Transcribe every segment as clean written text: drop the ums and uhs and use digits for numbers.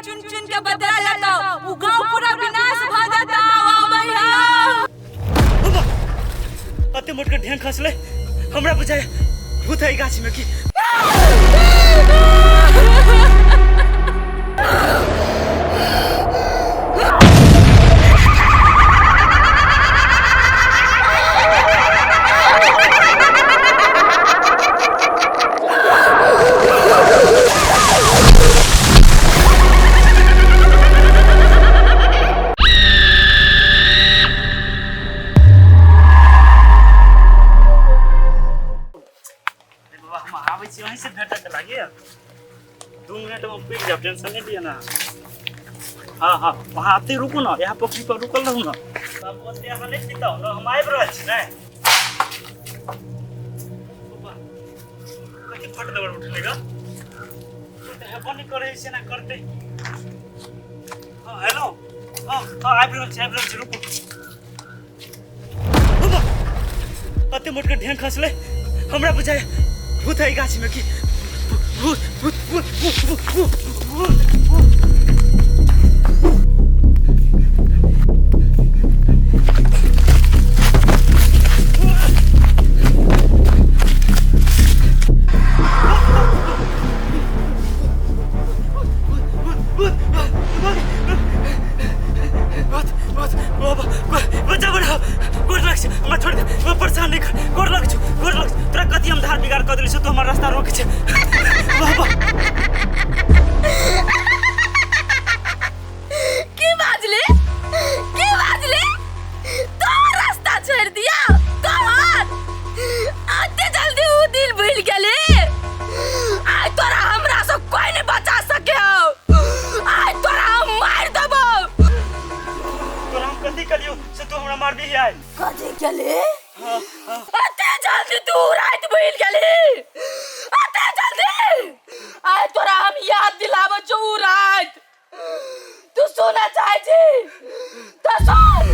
चुन चुन के बदला जाता वो गांव पूरा विनाश भ जाता भैया अते मोट के ढेंग खसले हमरा बुझाय भूत है गाछ में की वहीं से भेटा चला गया 2 मिनट में पिक जाओ टेंशन नहीं लिया ना हाँ हाँ वहाँ आते रुको ना यहाँ पोखरी पर रुकल रहूँ ना तब बस यहाँ नहीं सीता हूँ ना हम आए रहे छी ना कति फट दबर उठने का तो है बनी करे इसे ना करते हाँ हेलो हाँ हाँ आए रहे छी रुको अते मोट के ढेंग खसले हमरा बुझाय भूत है गाछ में की भूत भूत भूत भूत भूत परेशान नहीं कर गोर लग तोरा कति हम धार बिगाड़ कर दिली तो हमार रास्ता रोके छे बाबा की बाजले तो रास्ता छोड़ दिया तो आते जल्दी वो दिल भूल गेले आज तोरा हमरा से कोई नहीं बचा सके आज तोरा हम मार देबो तोरा हम कथि कलियो से तू हमरा मार दी है कथि केले आते जल्दी तू रात भूल गेले आते जल्दी आज तोरा हम याद दिलाबो जो रात तू सोना चाहे छी तो सुन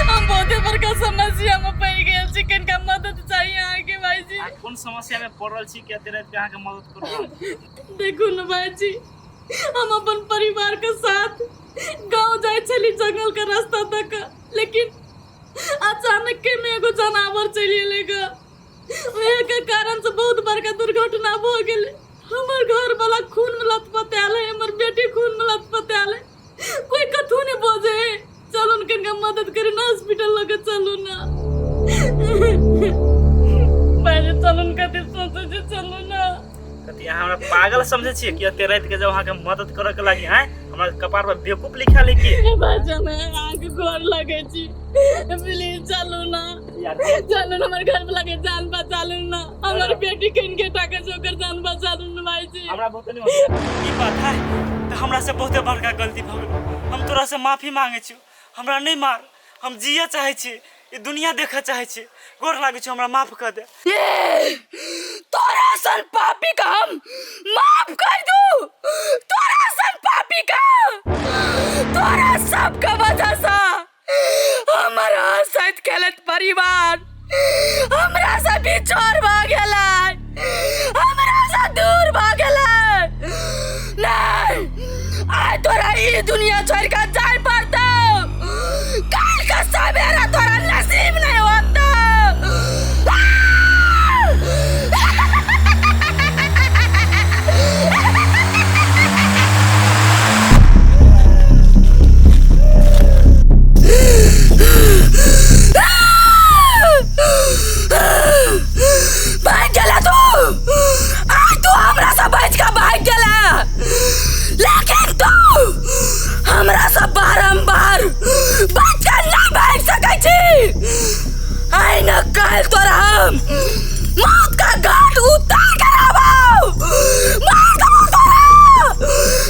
हम बहुत बड़का समस्या में पड़ गेल छी कनका मदद चाहिए आके भाई जी कौन समस्या में पड़ल छी के तेरे कहां के मदद करू देखो न भाई जी हम अपन परिवार के साथ गांव जाय छली जंगल का रास्ता तक लेकिन अचानक के में एगो जानवर चली लेगा ओहे के कारण से बहुत बड़का दुर्घटना हो गेले हमर घर वाला खून में लथपथाल है हमर बेटी खून में लथपथाल है कोई कथू ने बोझे चलो उनके मदद करे ना हॉस्पिटल लगे चलो ना पहले चलो उनका दिल सोचे चलो ना कति हमरा पागल समझे छी कि ते रात के जब वहां के मदद करे के लागि हैं हमरा कपार पर बेवकूफ लिखा लेके बाजा में आंख गोर लगे छी प्लीज चलो ना चलो ना हमारे घर पे लगे जान बचा लो ना हमारी बेटी के इनके टाके जोकर जान बचा लो ना भाई जी हमरा बहुत नहीं होता ई बात है तो हमरा से बहुत बड़का गलती भ गेल हम तोरा से माफी मांगे छी हमरा नहीं मार हम जिया चाहे छी ये दुनिया देखा चाहे छी गोर लागे छी हमरा माफ कर दे तोरा सन पापी का हम माफ कर दूं तोरा सन पापी का तोरा सब का वजह से हमारा साथ खेलत परिवार हमरा से बिछोड़ भ गेलै हमरा से दूर भ गेलै नहीं आज तोरा ई दुनिया छोड़ के जाय पड़तौ काल का सवेरा तोरा नसीब नहीं होता भाग गेला तू आज तू हमरा से बच के भाग गेला लेकिन तू हमरा से बारंबार बच के नहीं भाग सकै छी आइ न काल तोरा हम मौत का घाट उतार के आबो मार देबो तोरा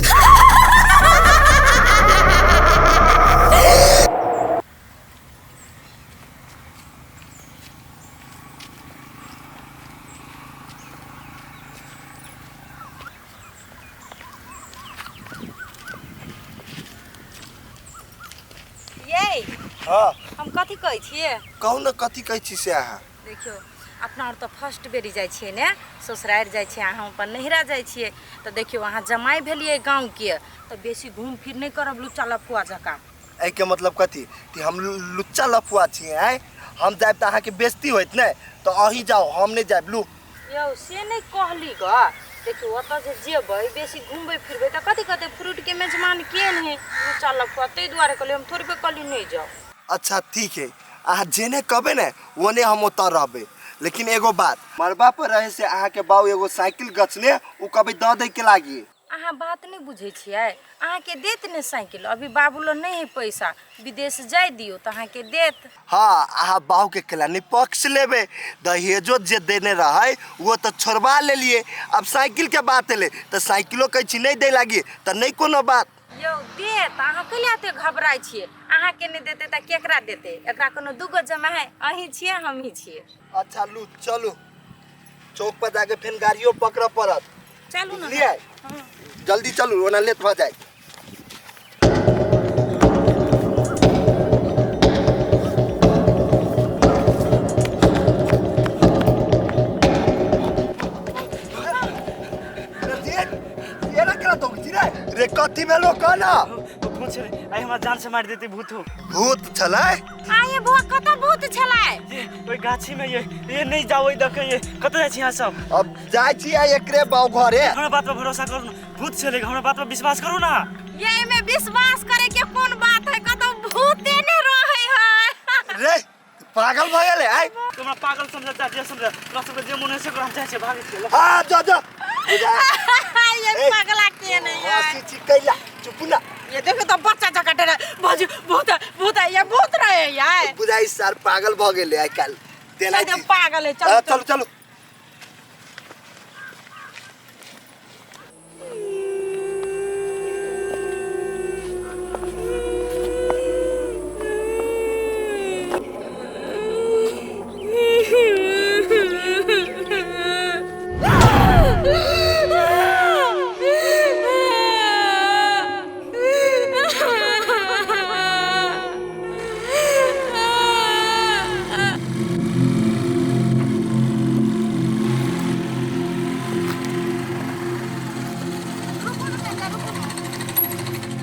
ये हाँ हम कथी कहै छियै कहू न कथी कहै छी से अहाँ देखियो अपना और तो फर्स्ट बेरी जाइ छियै ने ससुरारि जाइ छियै अहाँ अपन नहिरा जाइ छियै तऽ देखियौ अहाँ जमाई भेलियै गाँव के तऽ बेसी घूम फिर नहीं करब लुच्चा लफुआ जकाँ। एहि के मतलब कथी कि हम लुच्चा लफुआ छियै आँय? हम जायब तऽ अहाँके बेइज्जती होइत ने, तऽ अहीं जाओ हम नहीं जायब। लू यौ से नहीं कहली ग, देखियौ ओतऽ जे जेबै बेसी घूमबै फिरबै तऽ कथी कहतै फ्रूट के मेजमान के नहीं लुच्चा लफुआ, ताहि दुआरे कहली हम थोड़बे कहली नहीं जाओ। अच्छा ठीक है, अहाँ जेने कहबै ने ओने हम ओतऽ रहबै, लेकिन एगो बात, मरबा पर रहे से अहाँके बाबू एगो साइकिल गछने उ कहबै दऽ दै के लागी। अहाँ बात नहीं बुझे छियै, अहाँके देत ने साइकिल, अभी बाबू लो नहीं है पैसा, विदेश जाय दियो तो अहाँके देत। हाँ अहाँ बाबू के केला निपक्ष लेबै, दहेजो जे देने रहे वो तो छोड़वा लेलिए, अब साइकिल के बात एले तो साइकिलो कहै छी नहीं दे लागी तो नहीं कोनो बात। यौ देत, अहाँ कैला एते घबराइ छियै, अहाँके नहीं देते तऽ केकरा देते, एकरा कोनो दूगो जमा है, अहीं छियै हमही छियै। अच्छा लू चलू, चौक पर जाके फिर गाड़ियों पकड़ पड़त, चलू ना। बुझलियै? जल्दी चलू ओना लेट भऽ जाए। रे कथी में लोग कहना कौन छे आई हमरा जान से मार देते भूत हो। भूत छलै? आये बुआ कतऽ भूत छलै? ये ओई गाछी में ये नहीं जाओ देखे, ये कतऽ जाइ छी अहाँ सब? अब जाइ छी आ एकरे बाऊ घरे। हमरा बात पर भरोसा करू ना, भूत छले, हमरा बात पर विश्वास करू ना। ये में विश्वास करे के कौन बात है, कतऽ भूते ने रहे है। रे पागल भ गेले आइ? हमरा पागल समझता जे समझ तोरा सब जे मन है से हम चाहे छे भागे के। हां जा जा ये पागला के नहीं है। हंसी चिकैला चुप ना। ये देखो तो बच्चा जका डरे बाजू भूत भूत ये भूत रहे यार। बुझाई सर पागल भ गेले आइ काल देना एकदम पागल है। चलो चलो चलो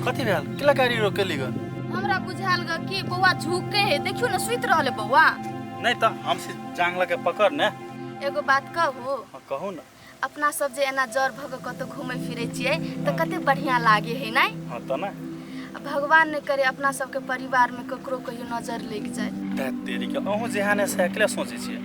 कथी भेल? किला गाड़ी रोकेली ग? हमरा बुझाल ग कि बौआ झुके है, देखियो ना सुइत रहले बौआ। नहीं तो हमसे जांग लगे पकड़ ने। एगो बात कहू, कहू ना। अपना सब जे एना जर भग कतो घूमे फिरे छिए त कते बढ़िया लागे है नै? हां त ना। भगवान ने करे अपना सब के परिवार में ककरो कहियो नजर लग जाए। दैट तेरी के अहू जेहाने से अकेले सोचे छिए।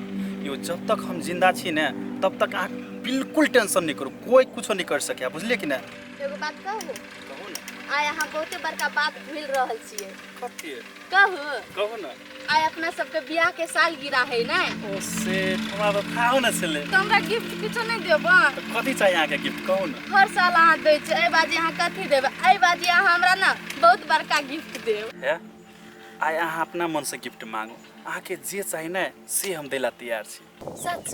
यो जब तक हम जिंदा छी ने तब तक आ बिल्कुल टेंशन नहीं करू, कोई कुछ नहीं कर सके, बुझलिए कि ना? एगो बात कहू, कहू ना। आय अहाँ बहुते बड़का बात भूल रहल छिए। कथी? कहू, कहू ना। आय अपना सब के बियाह के साल गिरा है नै? ओ से हमरा तो खाओ ना चले। त हमरा गिफ्ट किछो नहीं देबा? कथी चाहिए यहाँ के गिफ्ट कहू ना? हर साल अहाँ दै छै, ए बाजी अहाँ कथी देबे? ए बाजी अहाँ हमरा ना बहुत बड़का गिफ्ट देब। है आय अहाँ अपना मन से गिफ्ट मांगो, अहाँ के जे चाहिए ना से हम देला तैयार छी। सच?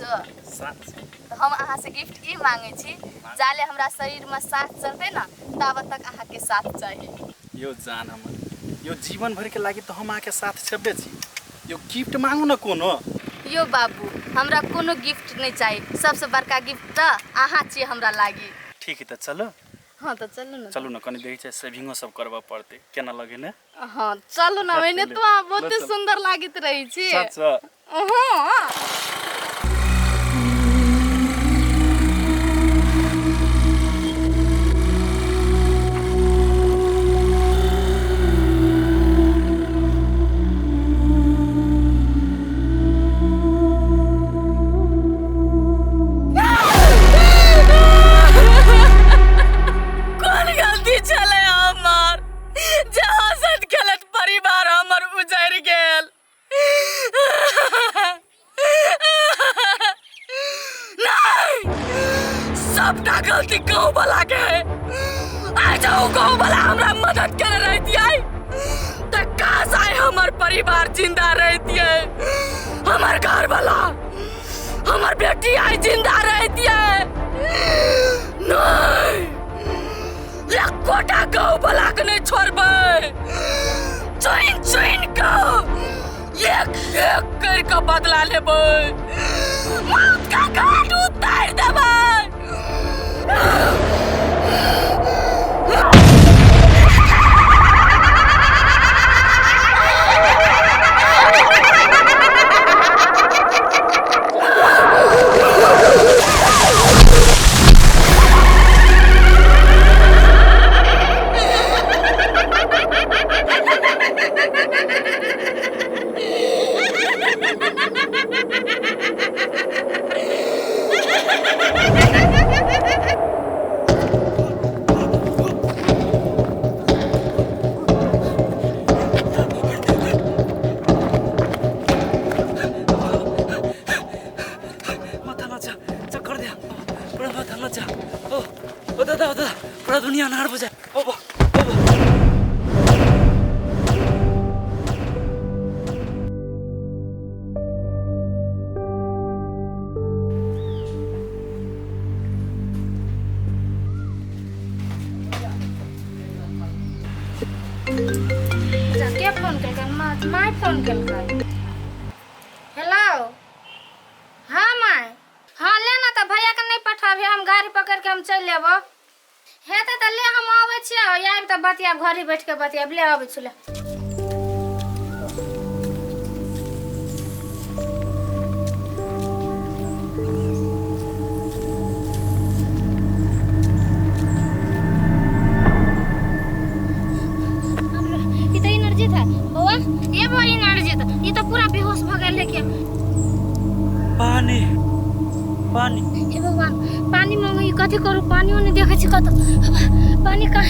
सच। तो हम अहाँ से गिफ्ट ई मांगे छी, जाले हमरा शरीर में साथ चलते ना ताबत तक अहाँ के साथ चाहिए। यो जान हमर, यो जीवन भर के लागी तो हम अहाँ के साथ छबे छी। यो गिफ्ट मांगू ना कोनो। यो बाबू हमरा कोनो गिफ्ट नहीं चाहिए, सबसे बड़का गिफ्ट तो अहाँ छी हमरा लागी। ठीक है तो चलो। हाँ तो चलो ना। चलू ना, कनी देखै छै सेविंगो सब करबा पड़ते, केना लगे ने? हाँ चलो ना, मैंने तो अहाँ बहुत सुंदर लागित रही छी। सच? हाँ। सबका गलती गाँव वाला के है। आ जाओ गाँव वाला हमरा मदद करे रहती है तो काश आए हमार परिवार जिंदा रहती है, हमार घर वाला हमार बेटी आई जिंदा रहती है। नहीं लकोटा गाँव वाला के नहीं छोड़बे, चुइन चुइन को एक एक करके बदला लेबै, मौत का घाट उतार देबै। पूरा दुनिया नार बजाए। के फोन केलकै? माय फोन केलकै। हेलो, हाँ माय, हाँ ले ना तो भैया के नहीं पठाबी, हम गाड़ी पकड़ के हम चल लेबो। हेतै तो ले, हम आबै छियै, आइब तो बतियाब, घरे बैठ के बतियाब, ले आबै छी ले। ये तो पूरा बेहोश भ गेल लेके। पानी पानी, हे भगवान, पानी मांगे कथी करू? पानियो नहीं देखे छी कत। पानी कहाँ?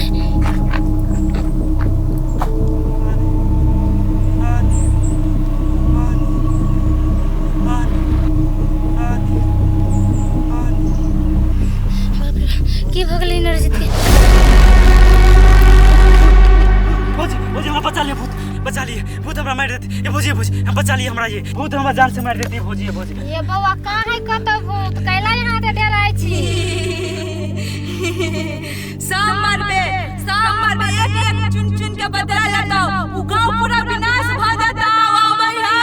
की भ गेलै नरजित के? भौजी हमरा बचा लिए, भूत बचा लिए, भूत हमरा मार देती। ये भौजी हम बचा लिए, हमरा ये भूत हमरा जान से मार देती। भौजी ये बौआ कहाँ है कत भूत? कैला यहाँ ते डराई छी? सामर में एक एक चुन के बदला लेता, उ गांव पूरा विनाश भ जाता। ओ भैया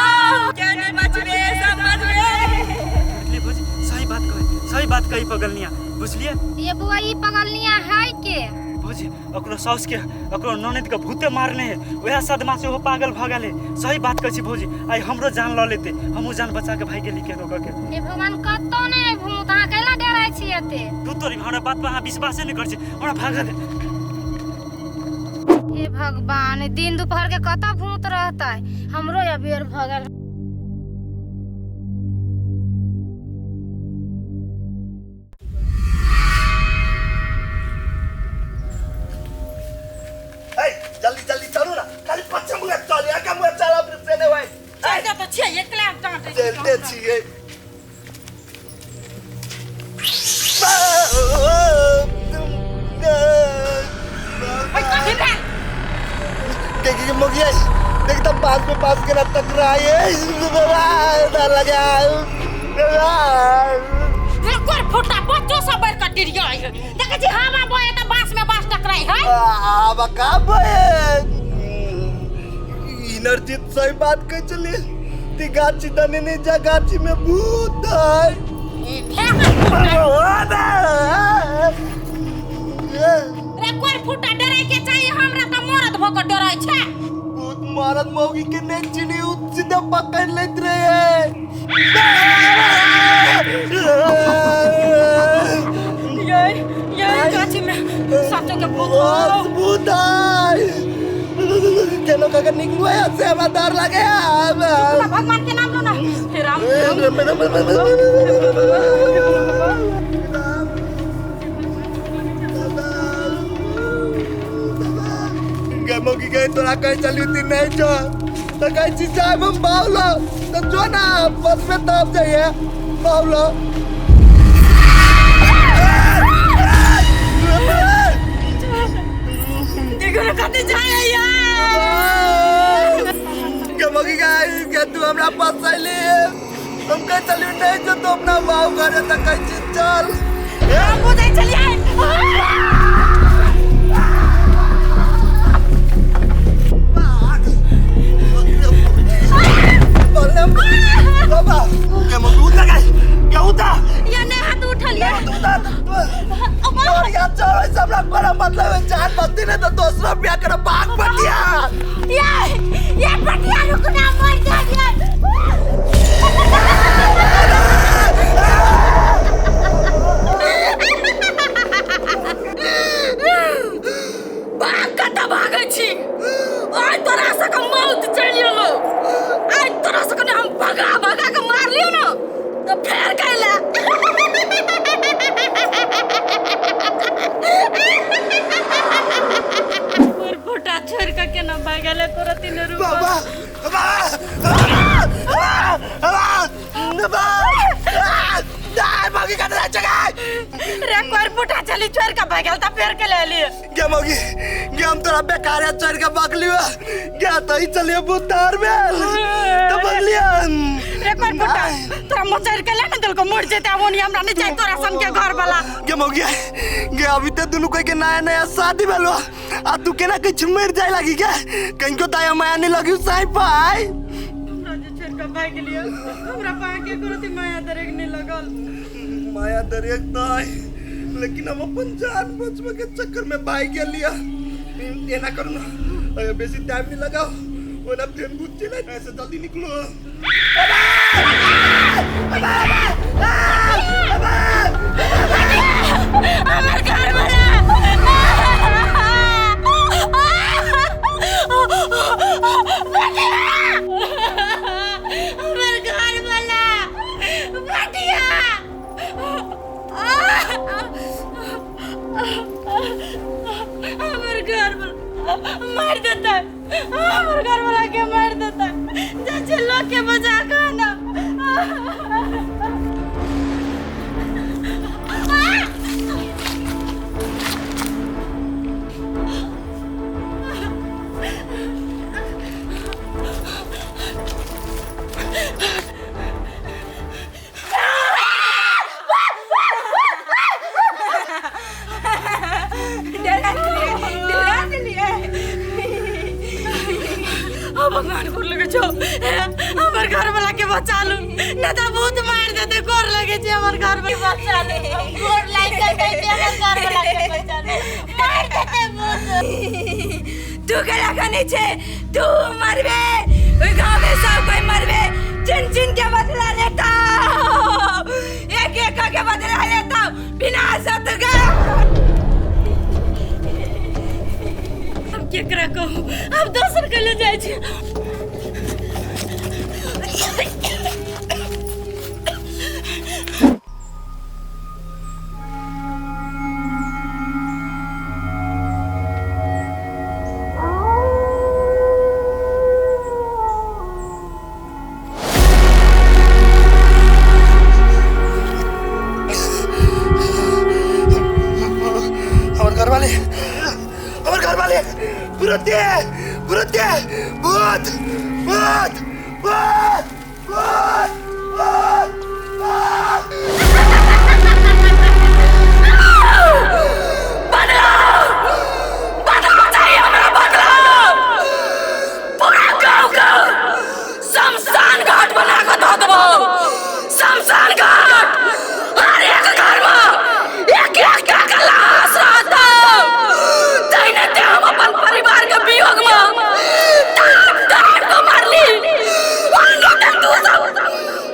केने मचबे सामर में। ले भौजी सही बात कही पगलनिया, बुझलिए? ये बौआ ई पगलनिया है के? भौजी ओकरो साउस के ओकरो ननद के भूते मारने है, वह सदमा से वो पागल भ गेले। सही बात कहै छी भौजी, आई हमरो जान ल लेते, हमहु जान बचा के भाग गेली के रोक के। हे भगवान, कतो नहीं भूत, अहाँ कैला डराई छी एते? तू तोरी हमरा बात पर अहाँ विश्वास नहीं कर छी, हमरा भागा दे। हे भगवान, दिन दोपहर के कता भूत रहता है, हमरो अबेर भ गेल। जल्दी चलो ना, खाली पछे मुंह चल, आगे मुंह चला फिर से ने भाई। चलते तो छिए, एकला डांटे चलते छिए। देखिए मुगिया एकदम पास के ना टकराए, डर लगा। कोर फुटा बच्चों सब बैठ के टिरिया है। देखे छी हवा बोए त बांस में बांस टकराई है। अब का बोए? नरजित सही बात कह चली, ती गाची दने नहीं जा, गाची में भूत है। रे कोर फुटा डरे के चाहिए, हमरा त मरद भ के डराई छै। भूत मरद मौगी के नहीं चिनी, सीधा पकड़ लेत रहे। ये गाची में साचो के भूत है। केनो का निकलो है, से हमें डर लगे। भगवान के नाम लो ना। हे राम मौगी गए तोरा कहीं चली थी नहीं जो तो कहीं चीज हम बावलो तो जो ना बस में तब जाइए बावलो। कते जाए मौगी गए तू हमरा पास चली, हम कहीं चली नहीं जो तो अपना बाव करे तो कहीं चीज चल चलिए। मतलब जान बचती नहीं तो दूसरा ब्याह कर भाग पटिया। ये पटिया रुकना मर जा। भाग कता भागै छी आइ तोरा सबके मौत चलि गेलो आइ तोरा सबके हम भगा भगा के मार लियो न तो फेर कैला पर फोटा छोड़ के केना भागले तोरा तीन रुपया मौगी का जगह रे कोर फोटा चली छोड़ के भागल त फेर के ले लिए क्या मौगी क्या हम तोरा बेकार चढ़ के भाग लियो क्या तो ही चलिए बुतार में तो भाग लिया रे कोर फोटा तोरा मोचर के ले न दिल को मुड़ जेते ओनी हमरा नहीं चाहि तोरा सन के घर वाला क्या मौगी क्या अभी तो दोनों कोई के नया नया शादी भेलो आ तू केना कुछ मर जाए लगी क्या कहीं को दया माया नहीं लगी साई पाई हमरा जे छोड़ के भाग लियो हमरा पा के करती माया दरेक नहीं लगल माया दरेक दाई लेकिन हम अपन जान बचवा के चक्कर में भाग गया लिया ये ना करो ना अरे बेसी टाइम नहीं लगाओ वो ना ट्रेन बुझ चले ऐसे जल्दी निकलो हमार घर वाला हमार घर वाला बटिया हमार घर वाला मार देता है हमार घर वाला के मार देता है जैसे लोग के बजा खाना भगवान गोर लगे छो हमर घर वाला के बचा लू न तो भूत मार देते गोर लगे छे हमर घर में बचा ले गोर लाग जाते हमर घर वाला के बचा ले मार देते भूत तू के लगने छे तू मरबे ओई गांव में सब कोई मरबे चिन चिन के बदला लेता एक एक के बदला लेता बिना सत का केकरा कहूं अब दोसर के ले जाय छी भूत भूत भूत भूत भूत बदलाव चाहिए हमारा बदलाव पूरा गांव का शमशान घाट बना के दो दबो शमशान घाट हर एक घर में एक एक का लाश रहता तैने ते हम अपन परिवार के वियोग में ताड़ को मार ली और तू तू सब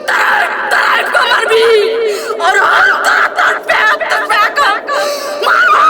ताड़ को मार भी और हम ताड़ पे को मारो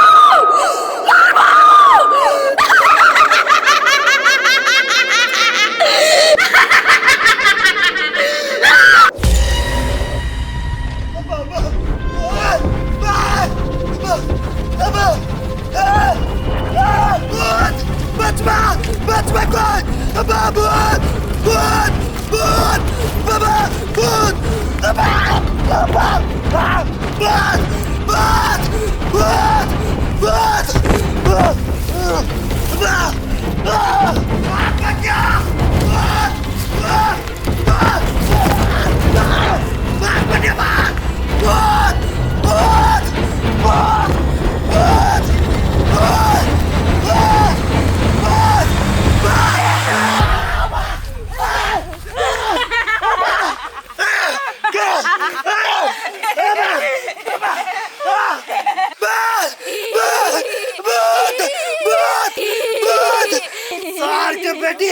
बेटी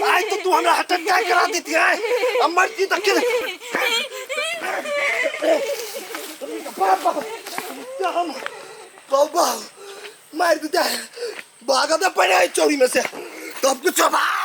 आज तो तू हमरा हटक क्या करा देती है अमर जी तक पापा हम बाबा मार देता है भागा तो पड़े है चोरी में से तो अब कुछ भाग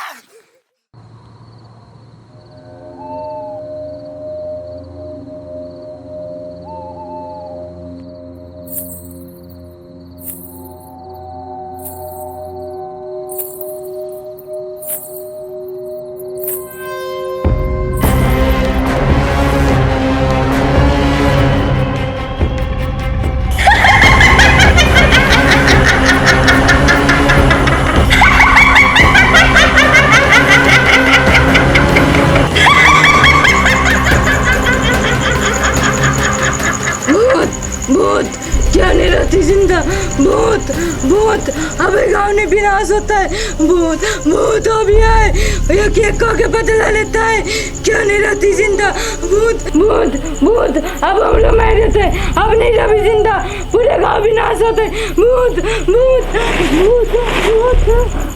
भूत क्या नहीं रहती जिंदा भूत भूत अबे गांव में विनाश होता है भूत भूत अभी आए एक एक के बदला लेता है क्या नहीं रहती जिंदा भूत भूत भूत अब हम लोग मार देते हैं अब नहीं रही जिंदा पूरे गांव विनाश होते हैं भूत भूत भूत भूत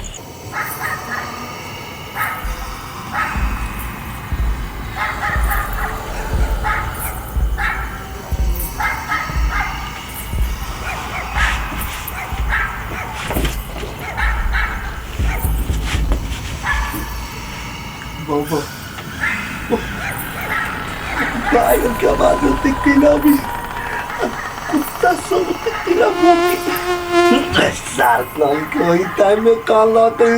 बाबा भाई क्या बात है किला भी कुत्ता सब किला भूखी सार्थ नाम के वही टाइम में काला तो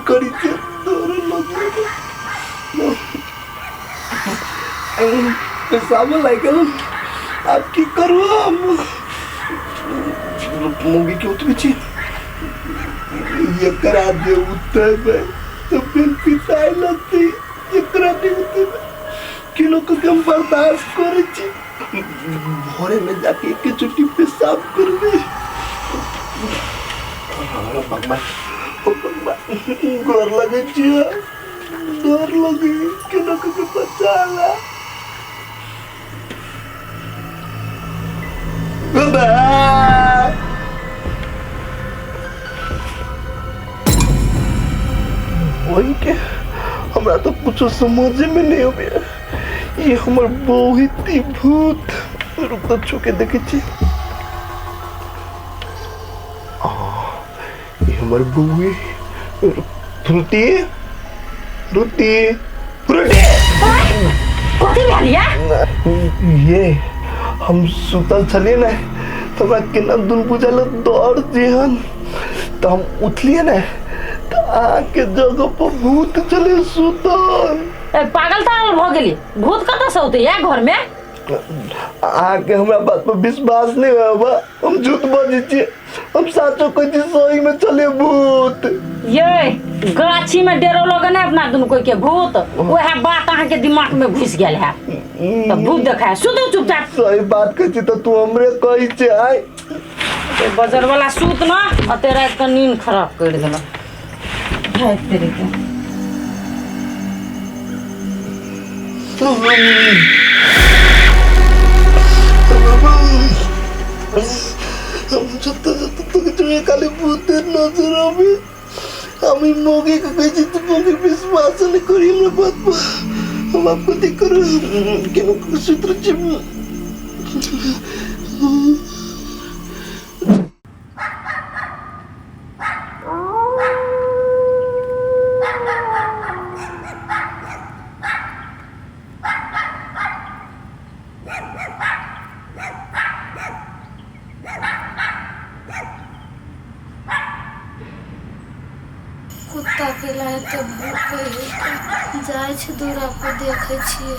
करी थे दोरे लगे पेशाब लाइक आप की करो हम मूंगी के उठ पीछे ये करा दे उत्तर में तो फिर पिताई लगती ये कराने होते में किलो को कम बर्दाश्त करे छी भोरे में जाके एक चुट्टी पेशाब कर दे हमारा भगवान डर लगे छिया डर लगे किलो को बचाला बाबा वही के हमरा तो कुछ समझ में नहीं हो गया ये हमर बहुत ही भूत रुक तो छू के देखे छी ये हमर बुई फ्रूटी फ्रूटी फ्रूटी कथी भेलिया ये हम सुतल छलिए ना तो हमरा केना दुन बुझल दौड़ जेहन तो हम उठलिए ना आके जगह पर भूत चले सुतल पागल तागल हो गेली भूत कतऽ से होते या घर में आके हमरा बात पर विश्वास नहीं हुआ हम झूठ बोले छी हम साचो कहै छी सही में चले भूत ये गाछी में डेरो लोग ने अपना दुन कोई के भूत वह बात अहाँ के दिमाग में घुस गेल है तो भूत देखा है सुतो चुपचाप सही बात कहै छी तो तू हमरे कहै छी आय बजर वाला सूत ना और तेरा एक नींद खराब कर देला है तेरे के हम जत्ता तो तुम्हें खाली भूत नजर आवे আমি মগে কইছি তো মগে বিশ্বাস না করি আমরা বাত हम आपको देख कर কেন সূত্র চিপ कुत्ता के लाए तो भूख जाए छै दूरा पर देखे छिए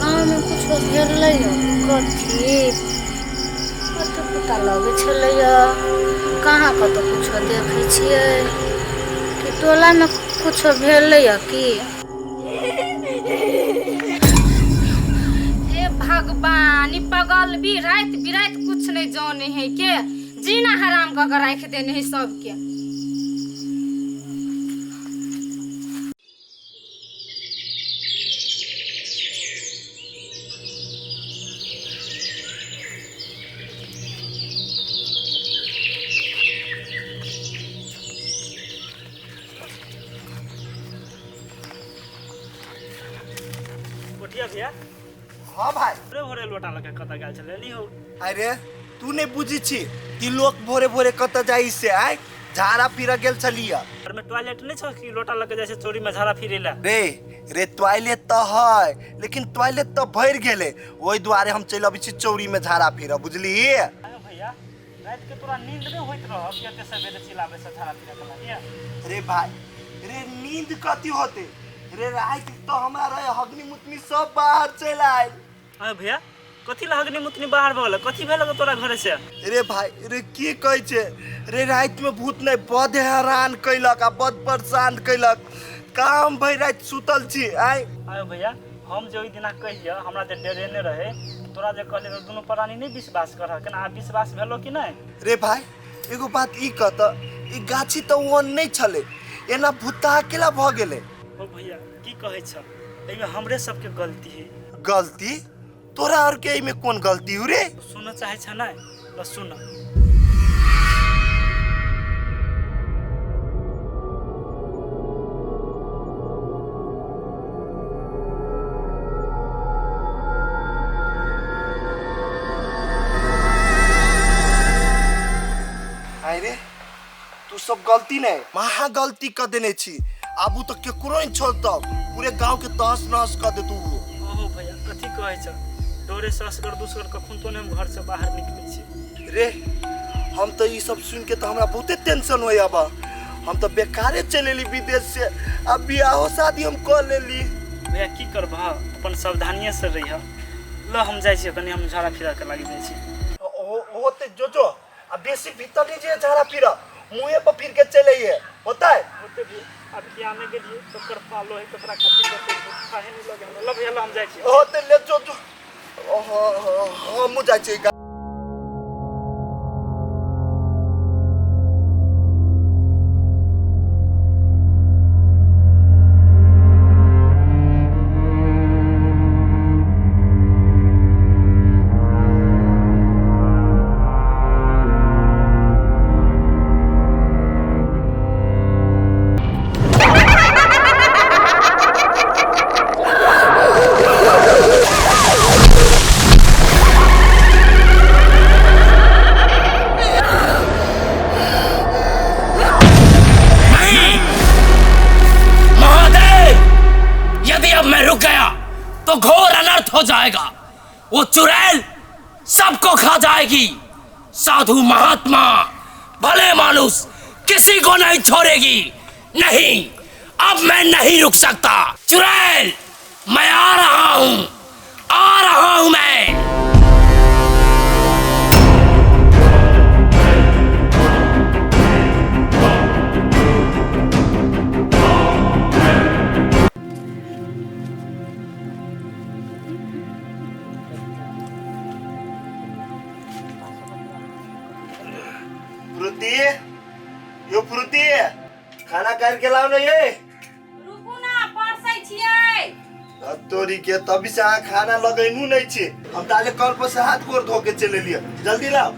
गाँव में कुछ घेरलै कथी पता लगे छलैया कहाँ कतौ कुछ देखे छियै कि टोला में कुछ भेलैया कि हे भगवान भगवान ई पगल भी रात बिरात कुछ नहीं जाने है के जीना हराम का कर रख देने है सबके। कोठिया भैया हाँ भाई भोरे भोरे लोटा लगे कत गेल छले नहीं हो। अरे तू नहीं बुझी छी ती लोग भोरे भोरे कत जाई से आय झाड़ा फिर गेल छलिया। घर में टॉयलेट नहीं छ कि लोटा लगे जैसे चोरी में झाड़ा फिरेला। रे टॉयलेट तो है लेकिन टॉयलेट तो भर गेले ओई दुआरे हम चल अबै छी चौरी में झाड़ा फिर बुझली। भैया रात के तोरा नींद नहीं होइत रह के सवेरे चिल्लाबे से झाड़ा फिरे के लागिया। रे भाई रे नींद कथी होते रे रात तो हमारा हगनी मुतनी सब बाहर चल आए। अरे भैया कथी लगनी मुतनी बाहर भगल कथी भेल तोरा घर से। रे भाई रे की कहै छे रे रात में भूत नहीं बद हैरान कैलक आ बद परेशान कैलक काम भई रात सुतल छी आय। अरे भैया हम जो ई दिना कहिया हमरा जे डरे ने रहे तोरा जे कहले दोनों प्राणी नहीं विश्वास कर केना विश्वास भेलो कि नहीं। रे भाई एगो बात ई कहत ई गाछी तो वन नहीं छले एना भूता अकेला भ गेले। ओ भैया की कहै छ एमे हमरे सबके गलती है। गलती तोरा और के में कौन गलती हु रे। सुन चाहे छ ना ल सुन। अरे तू सब गलती नहीं महा गलती कर देने छी आबू तो केकरो नहीं छोड़ता पूरे गांव के तहस नहस कर दे तू। ओहो भैया कथी कहै छ डोरे से असगर दूसर कखन तो हम घर से बाहर निकलै छी। रे हम तो ये सब सुन के तो हमरा बहुते टेंशन होया बा हम तो बेकारे चलेली विदेश से अब बियाह शादी हम कर लेली। भैया की करबा अपन सावधानिये से रहिया ल हम जाइ छी कनी हम झाड़ा फिरा के लागि जाइ छी। होते जो अब बेसी भीतर नहीं जे झाड़ा फिरा मुंहे पर फिर के चले ये होता है। होते भी अब किया में गेलिए तो कर पालो है कपड़ा खातिर करते काहे नहीं लगे हम ल भैया ल हम जाइ छी। होते ले जो हम जाय छी। तो घोर अनर्थ हो जाएगा। वो चुड़ैल सबको खा जाएगी। साधु महात्मा भले मानुस किसी को नहीं छोड़ेगी। नहीं अब मैं नहीं रुक सकता। चुड़ैल मैं आ रहा हूं मैं। फ्रूटी खाना करके लाओ ना ये। रुकू ना परसै छियै। तोरी के तभी से आ खाना लगैनु नहीं छी हम ताले कल पर से हाथ गोर धो के चले लिया जल्दी लाओ।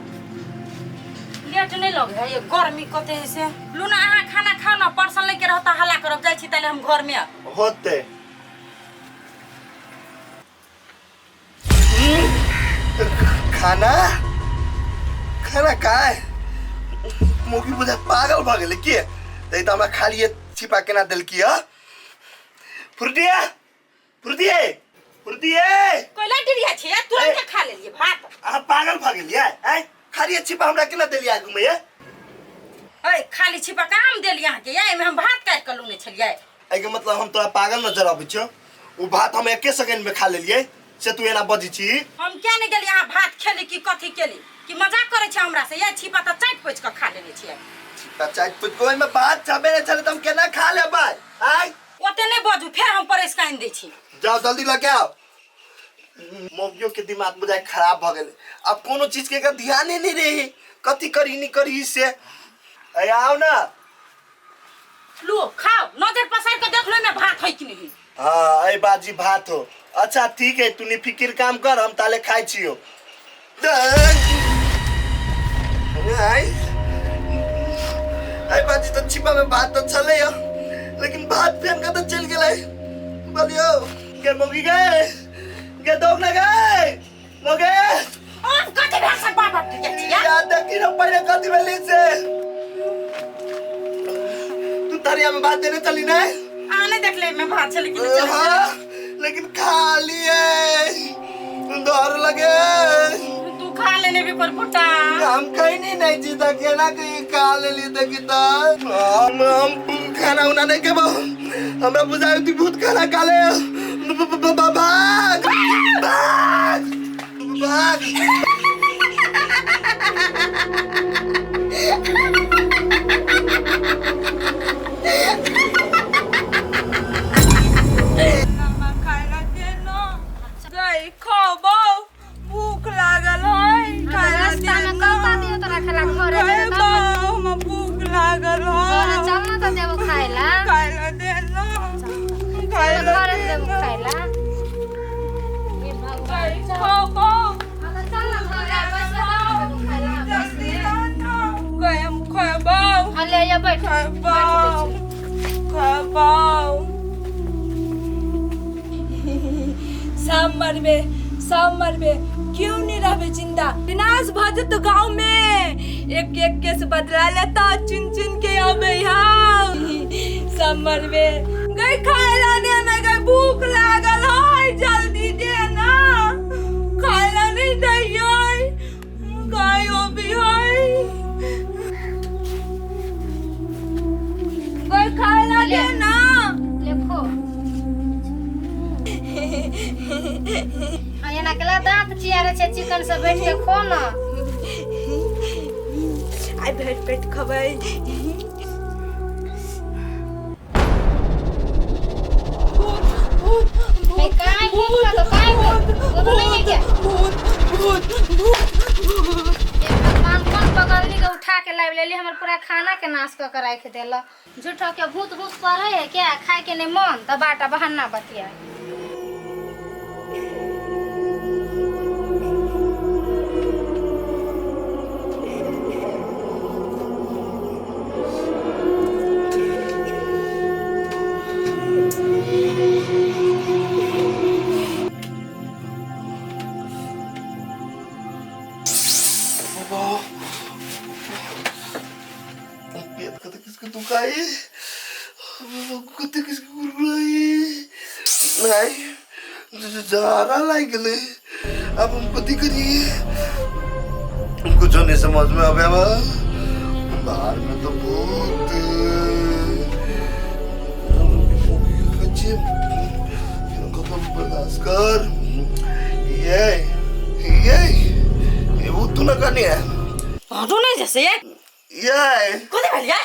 लेट नहीं लग है ये गर्मी कते से लुना आहा खाना खाओ ना परसल लेके रहता हल्ला करब जाय छी ताले हम घर में होते। खाना खाना का है मोगी बुझा पागल भ गेले के तै त हमरा खाली छिपा केना देल की ह। फ्रूटिया फ्रूटिए फ्रूटिए कोइला डिरिया छै तुरंत खा लेलिए भात। आ पागल भ गेलिए हैं खाली छिपा हमरा केना देलिया घुमे ये। ओए खाली छिपा काम देलिए अहाँ के ये में हम भात काट के लुने छलिए। ए के मतलब हम तोरा पागल नजर आबै छ उ भात हम एके सेकंड में खा लेलिए से तू एना बजी छी। हम क्या नहीं गेली अहाँ भात खेली की कथी केली कि मजाक करे छ हमरा से ये छिपा त चाट पोछ के खा लेने छियै। छिपा चाट पोछ कोइ में भात छबे नै छले त हम केना खा लेबै। आइ ओते नहीं बजू फिर हम परेशान दै छी। जाओ जल्दी लेके आओ मौगियों के दिमाग बुझाए खराब भ गेले। अब कोनो चीज के का ध्यान ही नहीं रही, कथी करी नहीं करी से। अय आओ ना। लो खाओ, नजर पसार के देख लो में भात है कि नहीं। हाँ अय बाजी भात हो। अच्छा ठीक है, तू फिकिर काम कर, हम ताले खाई छियो। अय बाजी तो छिपा में भात तो चले हो, लेकिन भात फेन का तो चल गेले। बोलियो के मौगी गए के दोग ना गए मौगे और कथि भाषा बाबा के छिया। याद कि न पहले कथी भेली से तू तरिया में भात देने चली ना। आने देख ले मैं भात चली कि नहीं चली। हाँ, लेकिन खा लिए डर लगे। तू खा लेने भी पर फुटा। हम कहीं नहीं जीता के ना कहीं खा ले ली तो किता हम खाना उना नहीं के हमरा बुझाई थी भूत खाना खा ले। भाग भाग भाग। भूख लागल है, रास्ता में कहता दियो तोरा खेला घरे दे दो। भूख लागल घरे चल ना तो देबो खाइला। खाइला दे ना, चल घरे देबो खाइला। ये भगवान खाओ चल ना घरे बस देबो खाइला। जल्दी ना गयम खाओ। हां ले जा बैठ। खाओ सब मरबे क्यों नहीं रहबे जिंदा। विनाश भज तो गांव में एक एक केस बदला लेता, चुन चुन के आबे यहाँ सब मरबे। गई खाइला दे ना, गई भूख लागल है, जल्दी दे ना। खाइला नहीं दैयै, गई अभी है। गई खाइला दे ना। देखो एना केला दांत चियारे छे, चिकन से बैठ के खो ना। आई पेट खबै। ए काय भूत का तो काय वो तो नहीं है क्या। ये भगवान कौन पगलनी के उठा के लाइव लेली, हमर पूरा खाना के नाश क के रख देला। झूठा के भूत भूत पड़े है क्या, खाए के नहीं मन त बाटा बहाना बतिया। किसको दुखाई कुत्ते किसको गुर्राई नहीं जारा लाइक ले। अब हम कथी करिए, कुछ नहीं समझ में आवे। बाहर में तो भूत बर्दाश्त कर। ये भूत तू ना करनी है। तो नहीं जैसे ये कोने भलिया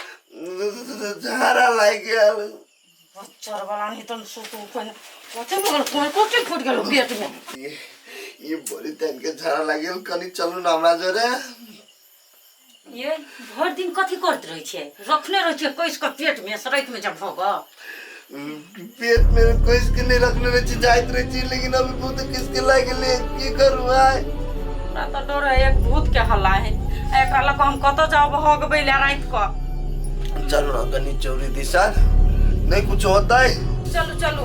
जारा लाइक गया। बच्चा वाला नहीं तो सुतू कोन कोचे मगर कोन कोचे फुट गेलो पेट में। ये बड़ी तन के झाड़ा लागल, कनी चलू ना हमरा जरे। ये भर दिन कथी करत रही छे, रखने रही छे कोइस का पेट में सराइत में जब होगा। पेट में कोइस के नहीं रखने रही छे, जाइत रही छे, लेकिन अभी भूत किसके लागले की करू भाई। ना तो डर है एक भूत के हल्ला है, एकरा लग हम कत जाब होग बेला रात को। चलो ना कनी चोरी दिशा, नहीं कुछ होता है। चलो चलो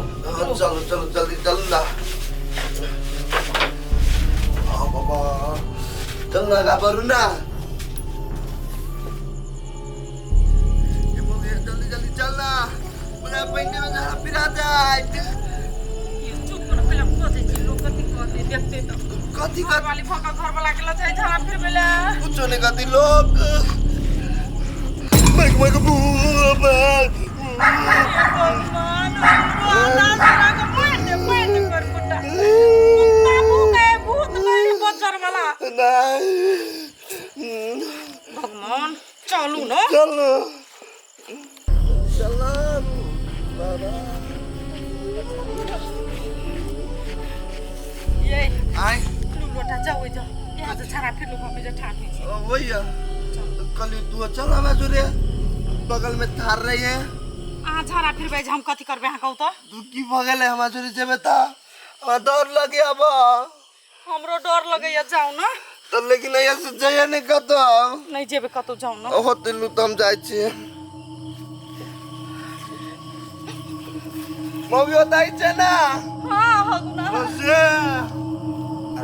चलो चलो जल्दी चल ना। हाँ बाबा चल ना घबरू ना। जल्दी जल्दी चल ना, मुझे पहने में जरा फिरा जाए। ये चुप कर पहले कोते छी लोग कथी कहते देखते तो कथी घर वाली भका घर वाला के लचाई झड़ा फिर बेला कुछ नहीं कहती लोग। मैं बाबा भगवान वाला सारा को पैन कर कुटा कुत्ता भूखे भूत नहीं बचर वाला। भगवान चलू ना। चलो चलो बाबा। ये आय लोटा जाओ जा यहाँ से छारा फिर लोग हमें जो ठाक है भैया कल तू चल हमें जोरे बगल में थार रही है आ छारा फिर भाई हम कथी करबे हाँ कहू तो तू की बगल है हमें जोरे जेबे ता डर लगे अब हमरो डर लगे जाऊ ना तो लेकिन यहाँ से जाइए नहीं कतो नहीं जेबे कतौ जाऊ ना ओहो तिल्लू तो हम जाए छिए मौगी होता ही छे ना हाँ हगुना बसे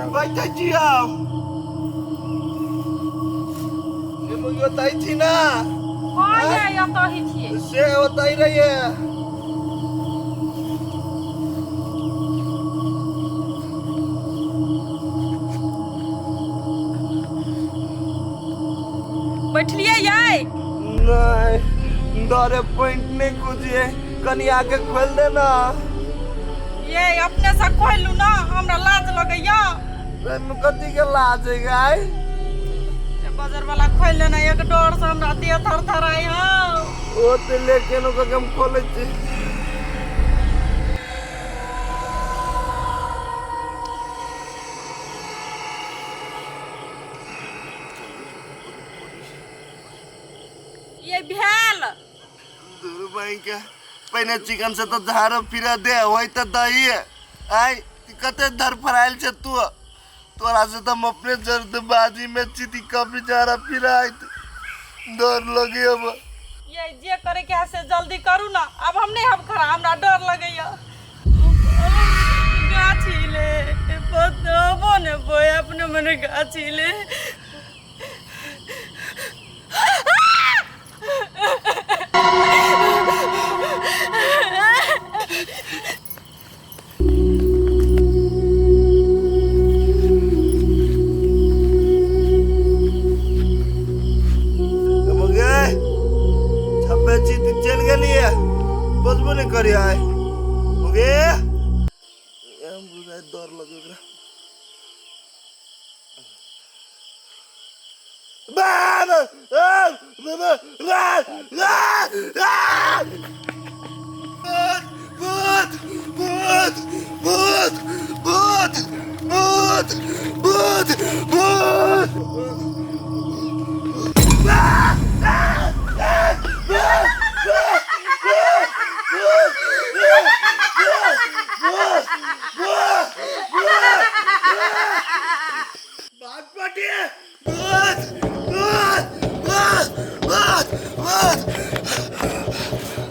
बैठे छी हम ये मौगी होता ही छी ना हाँ ये तो ही छिए से होता ही रही है बैठलिए याय नहीं डरे पॉइंट नहीं कुछ है कनी आके खोल देना ये अपने से खोलू ना हमरा लाज लगैया तनु कथी के लाज है गाय ये बाजार वाला खोल लेना एक डर से हमरा देह थरथराई हां ओ ते लेके नो के हम खोले छी ये भेल दूर भाई के पहले चिकन से तो धारो फिरा दे होई त दही है आई कते धर फराइल छे तू तोरा से तो हम अपने जल्दबाजी में चिती कभी जारा फिराई डर लगे अब ये जे करे के से जल्दी करू ना अब हम नहीं हम खरा हमरा डर लगैया गाछी ले पतबो ने बोय अपने मन गाछी ले चल गली है बजबो नहीं करी आए ओके हम बुझाए डर लगे ओकरा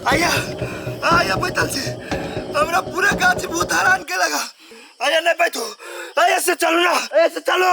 आया बैठल से हमरा पूरा गाछ भूत हरान के लगा आया नहीं बैठो आया से चलो ना ऐसे चलो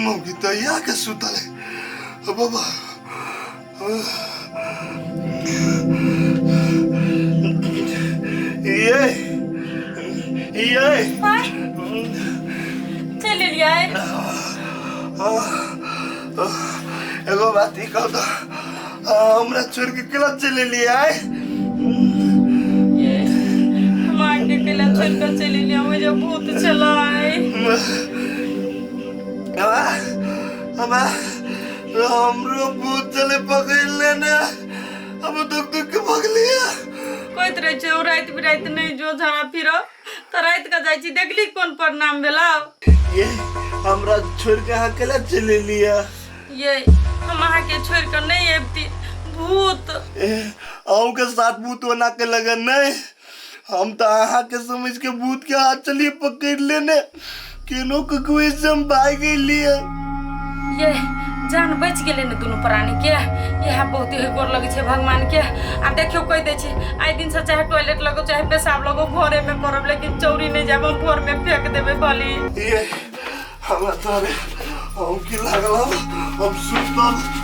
मौगी तो यहाँ के सुतल है बाबा ये चल लिया एगो बात ही कह दो हमरा छोड़ के केला चले लिया है ये मांगे के लिए छोड़ कर चली लिया मुझे भूत चला है हमरो भूत चले पकड़ लेने हम दुख दुख के पकड़ लिया कोई तरह से रात बिरात नहीं जो झाड़ा फिरो तो रात का जाई छी देखली कौन परिणाम भेला ये हमरा छोड़ के अकेला चले लिया ये हम अहाँ के छोड़ कर नहीं एबती भूत आऊ के साथ भूत होना के लगन नहीं हम तो अहाँ के समझ के भूत के हाथ चलिए पकड़ लेने केनो को कोई हम भाग गई लिया ये जान बच गेले ने दोनों प्राणी के यहाँ बहुत ही गोर लगे छे भगवान के आ देखियो कोई दे छे आई दिन से चाहे टॉयलेट लगो चाहे पेशाब लगो घरे में करब लेकिन चौरी नहीं जाब घर में फेंक देबे बली ये हम तोरे हम की लागल हम सुतल